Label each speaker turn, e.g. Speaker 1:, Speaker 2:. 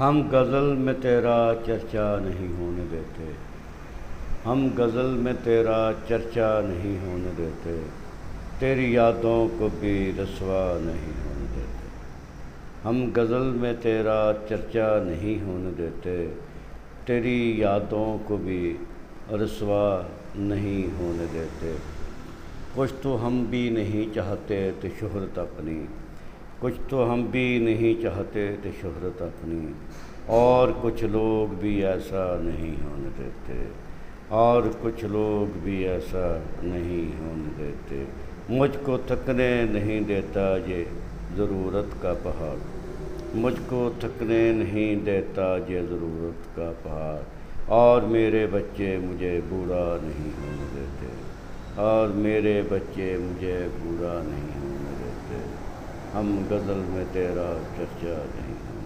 Speaker 1: ہم غزل میں تیرا چرچا نہیں ہونے دیتے، ہم غزل میں تیرا چرچا نہیں ہونے دیتے، تیری یادوں کو بھی رسوا نہیں ہونے دیتے۔ ہم غزل میں تیرا چرچا نہیں ہونے دیتے، تیری یادوں کو بھی رسوا نہیں ہونے دیتے۔ کچھ تو ہم بھی نہیں چاہتے تھے شہرت اپنی، کچھ تو ہم بھی نہیں چاہتے تھے شہرت اپنی، اور کچھ لوگ بھی ایسا نہیں ہونے دیتے، اور کچھ لوگ بھی ایسا نہیں ہونے دیتے۔ مجھ کو تھکنے نہیں دیتا یہ ضرورت کا پہاڑ، مجھ کو تھکنے نہیں دیتا یہ ضرورت کا پہاڑ، اور میرے بچے مجھے بوڑھا نہیں ہونے دیتے، اور میرے بچے مجھے بوڑھا نہیں ہونے دیتے۔ ہم غزل میں تیرا چرچا نہیں